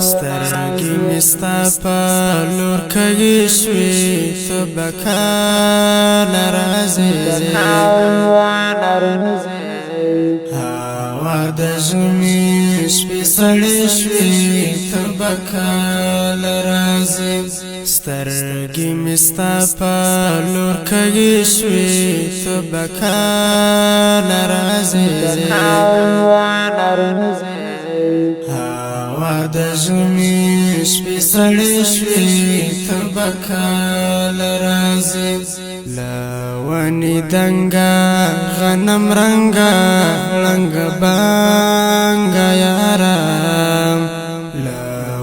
سترګې مې ستا په لور کږې شوې ته به کله راځې هوا د ژمي شپې سړې شوې ته به کله راځې سترګې مې ستا په لور کږې شوې ته به کله راځې هوا د ژمي شپې سړې شوې ته به کله راځې له ونې دنګه غنم رنګه ړنګه بنګه یاره له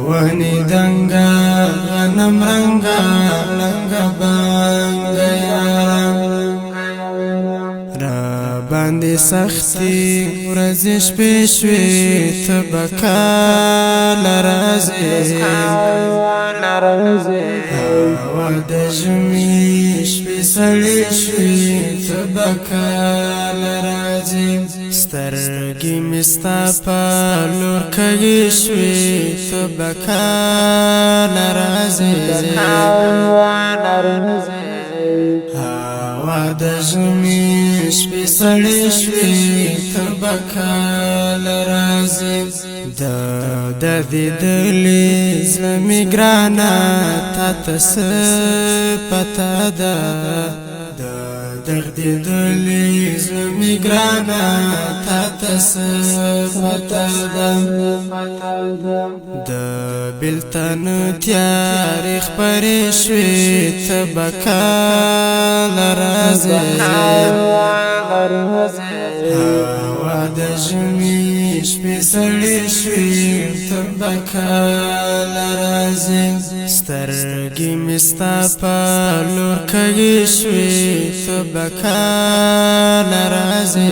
ونې دنګه غنم رنګه ړنګه بنګه یاره باندې سختي ورځې شپې شوې ته به کله راځې هوا د ژمي شپې سړې شوې ته به کله راځې سترګې مې ستا په لور کږې شوې ته به کله راځې هوا د ژمي شپې سړې شوې ته به کله راځې د دیدلې زړه مې ګرانه تا ته څه پته ده د دردېدلې زړه مې ګرانه تا ته څه پته ده د بېلتون تیارې خپرې شوې ته به کله راځې هوا د ژمي شپې سړې شوې ته به کله راځې سترګې مې ستا په لور کږې شوې ته به کله راځې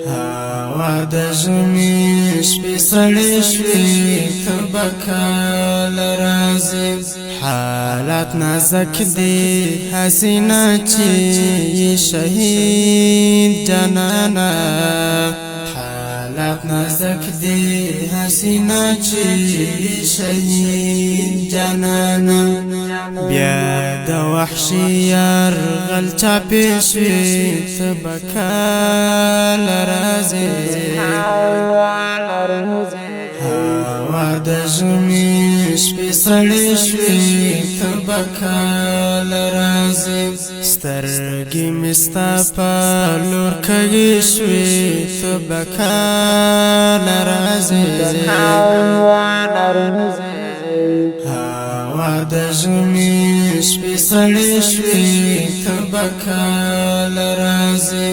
هوا د ژمي شپې سړې شوې ته به کله راځې حالات نازک دی حسینه چې شهید جانانا حالات نازک دی حسینه چې شهید جانانا بیا د وحشي یرغل چاپې شوې ته به کله راځې هوا د ژمي شپې سړې شوې ته به کله راځې سترګې مې ستا په لور کږې شوې ته به کله راځې هوا د ژمي شپې سړې شوې ته به کله راځې